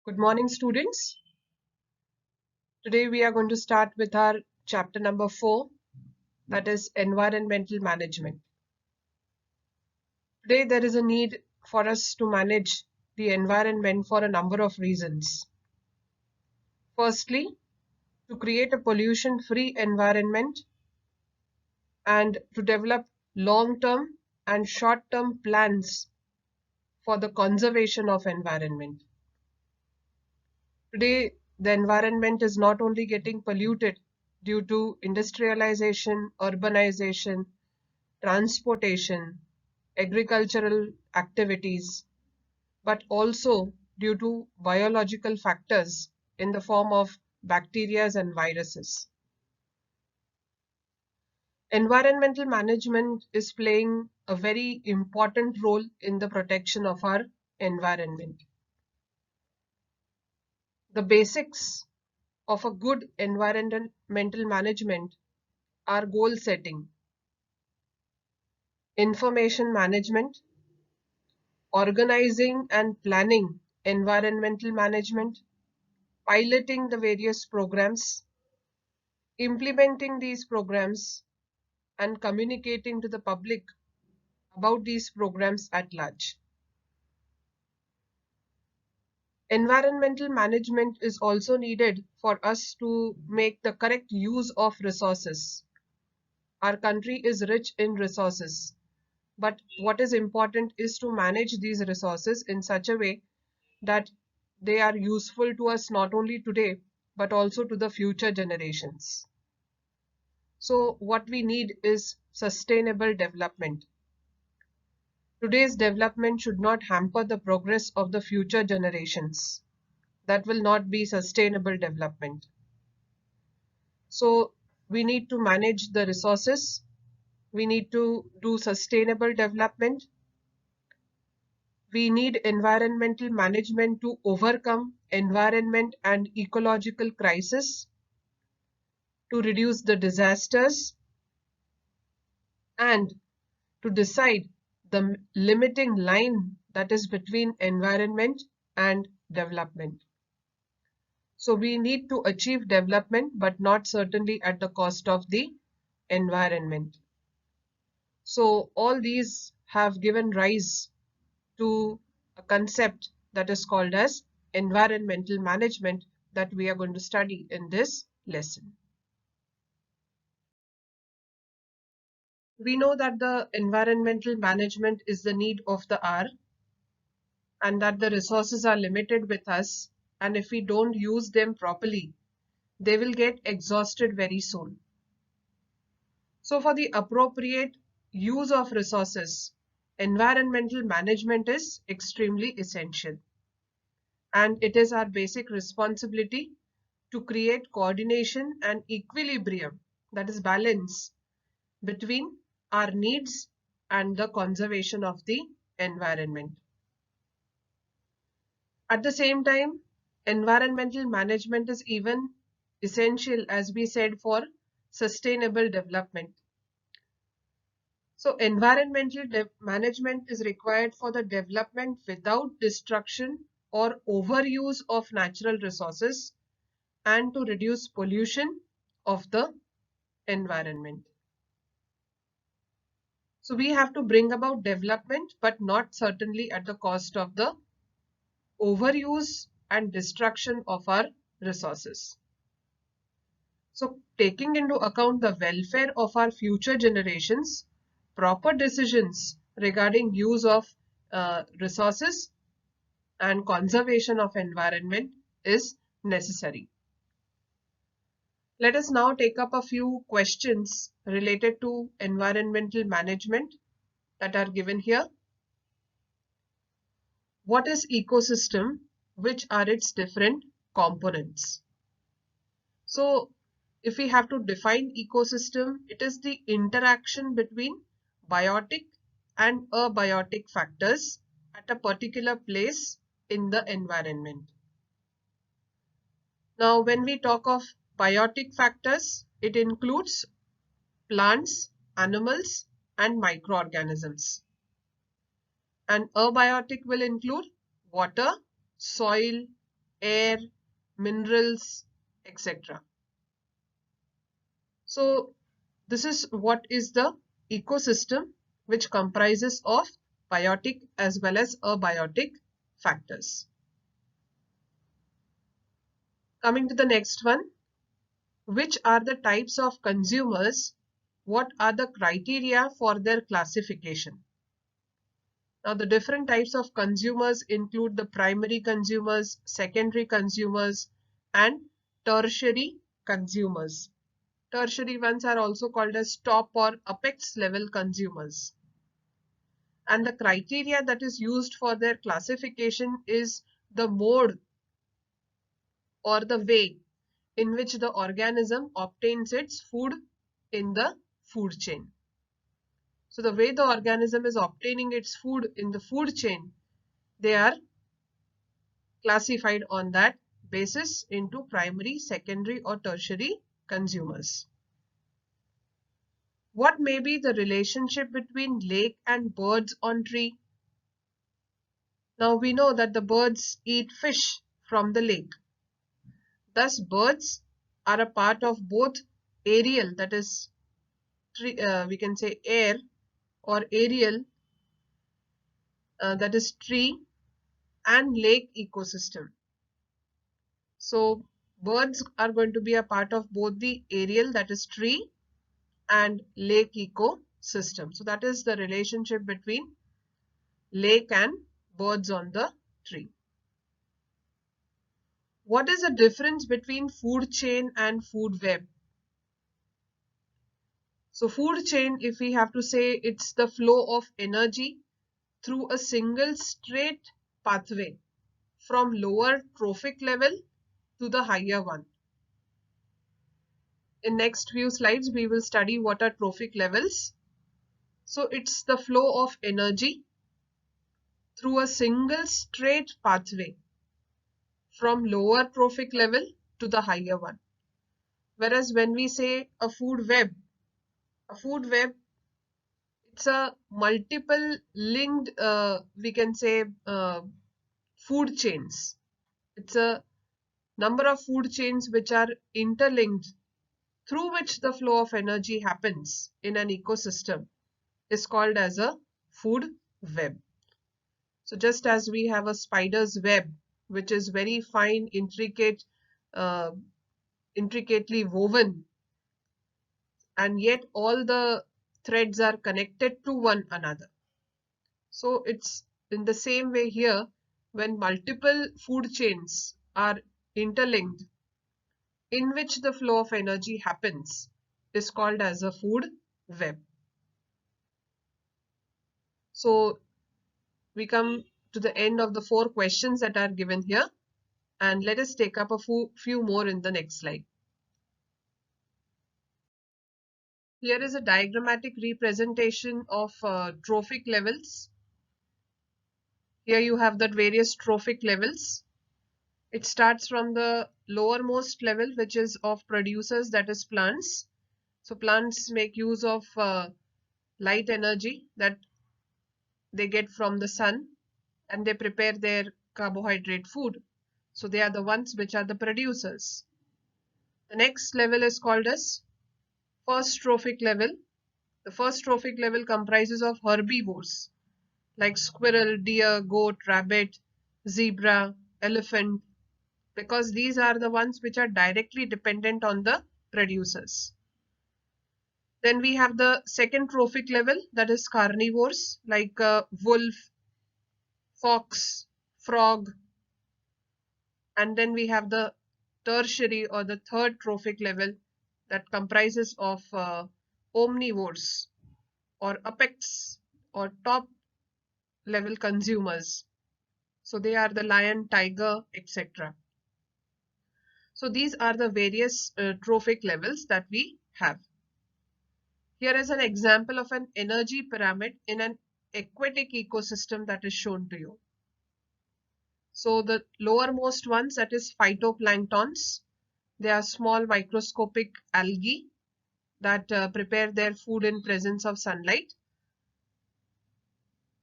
Good morning, students. Today we are going to start with our chapter number 4, that is environmental management. Today there is a need for us to manage the environment for a number of reasons. Firstly, to create a pollution-free environment and to develop long-term and short-term plans for the conservation of environment. Today, the environment is not only getting polluted due to industrialization, urbanization, transportation, agricultural activities, but also due to biological factors in the form of bacteria and viruses. Environmental management is playing a very important role in the protection of our environment. The basics of a good environmental management are goal setting, information management, organizing and planning environmental management, piloting the various programs, implementing these programs, and communicating to the public about these programs at large. Environmental management is also needed for us to make the correct use of resources. Our country is rich in resources, but what is important is to manage these resources in such a way that they are useful to us not only today, but also to the future generations. So what we need is sustainable development. Today's development should not hamper the progress of the future generations. That will not be sustainable development. So we need to manage the resources. We need to do sustainable development. We need environmental management to overcome environment and ecological crisis, to reduce the disasters, and to decide the limiting line that is between environment and development. So we need to achieve development, but not certainly at the cost of the environment. So all these have given rise to a concept that is called as environmental management that we are going to study in this lesson. We know that the environmental management is the need of the hour and that the resources are limited with us, and if we don't use them properly, they will get exhausted very soon. So for the appropriate use of resources, environmental management is extremely essential. And it is our basic responsibility to create coordination and equilibrium, that is balance, between our needs and the conservation of the environment. At the same time, environmental management is even essential, as we said, for sustainable development. So environmental management is required for the development without destruction or overuse of natural resources and to reduce pollution of the environment. So we have to bring about development, but not certainly at the cost of the overuse and destruction of our resources. So taking into account the welfare of our future generations, proper decisions regarding use of resources and conservation of environment is necessary. Let us now take up a few questions related to environmental management that are given here. What is ecosystem? Which are its different components? So if we have to define ecosystem, it is the interaction between biotic and abiotic factors at a particular place in the environment. Now, when we talk of biotic factors, it includes plants, animals, and microorganisms. And abiotic will include water, soil, air, minerals, etc. So this is what is the ecosystem, which comprises of biotic as well as abiotic factors. Coming to the next one, which are the types of consumers? What are the criteria for their classification? Now, the different types of consumers include the primary consumers, secondary consumers, and tertiary consumers. Tertiary ones are also called as top or apex level consumers. And the criteria that is used for their classification is the mode or the way in which the organism obtains its food in the food chain. So the way the organism is obtaining its food in the food chain, they are classified on that basis into primary, secondary, or tertiary consumers. What may be the relationship between lake and birds on tree? Now we know that the birds eat fish from the lake. Thus birds are a part of both aerial, that is we can say air, or aerial, that is tree, and lake ecosystem. So birds are going to be a part of both the aerial, that is tree, and lake ecosystem. So that is the relationship between lake and birds on the tree. What is the difference between food chain and food web? So food chain, if we have to say, it's the flow of energy through a single straight pathway from lower trophic level to the higher one. In next few slides, we will study what are trophic levels. So it's the flow of energy through a single straight pathway from lower trophic level to the higher one. Whereas when we say a food web, it's a multiple linked, we can say, food chains. It's a number of food chains which are interlinked, through which the flow of energy happens in an ecosystem, is called as a food web. So just as we have a spider's web, which is very fine, intricate, intricately woven, and yet all the threads are connected to one another. So it's in the same way here, when multiple food chains are interlinked, in which the flow of energy happens, is called as a food web. So we come to the end of the 4 questions that are given here, and let us take up a few more in the next slide. Here is a diagrammatic representation of trophic levels. Here you have the various trophic levels. It starts from the lowermost level, which is of producers, that is plants. So plants make use of light energy that they get from the sun, and they prepare their carbohydrate food. So they are the ones which are the producers. The next level is called as first trophic level. The first trophic level comprises of herbivores like squirrel, deer, goat, rabbit, zebra, elephant, because these are the ones which are directly dependent on the producers. Then we have the second trophic level, that is carnivores like wolf, fox, frog. And then we have the tertiary or the third trophic level, that comprises of omnivores or apex or top level consumers. So they are the lion, tiger, etc. So these are the various trophic levels that we have. Here is an example of an energy pyramid in an aquatic ecosystem that is shown to you. So the lowermost ones, that is phytoplanktons, they are small microscopic algae that prepare their food in presence of sunlight.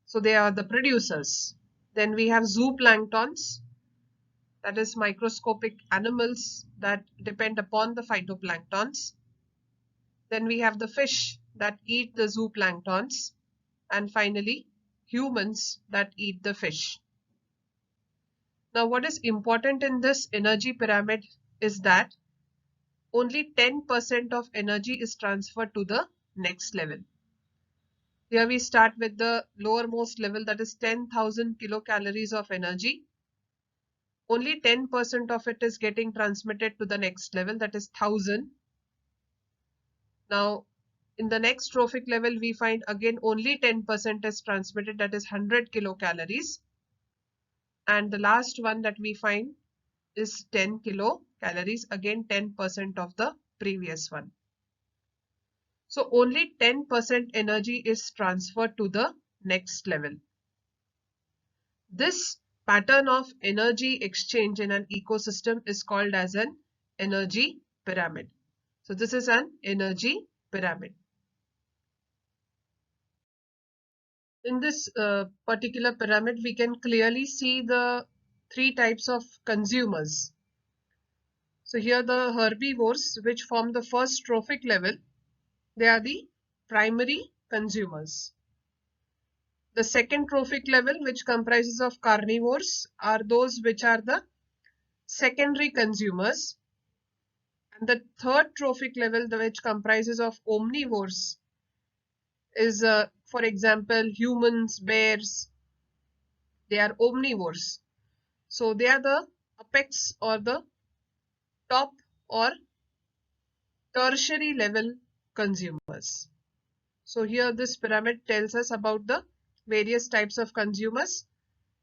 So they are the producers. Then we have zooplanktons. that is microscopic animals that depend upon the phytoplanktons. Then we have the fish that eat the zooplanktons, and finally humans that eat the fish. Now what is important in this energy pyramid is that only 10% of energy is transferred to the next level. Here we start with the lowermost level, that is 10,000 kilocalories of energy. Only 10% of it is getting transmitted to the next level, that is 1000. Now in the next trophic level we find again only 10% is transmitted, that is 100 kilocalories. And the last one that we find is 10 kilocalories, again 10% of the previous one. So only 10% energy is transferred to the next level. This pattern of energy exchange in an ecosystem is called as an energy pyramid. So this is an energy pyramid. In this particular pyramid, we can clearly see the three types of consumers. So here the herbivores, which form the first trophic level, they are the primary consumers. The second trophic level, which comprises of carnivores, are those which are the secondary consumers. And the third trophic level, which comprises of omnivores, is for example humans, bears. They are omnivores. So they are the apex or the top or tertiary level consumers. So here this pyramid tells us about the various types of consumers,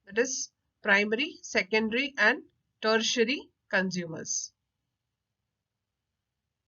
that is primary, secondary and tertiary consumers.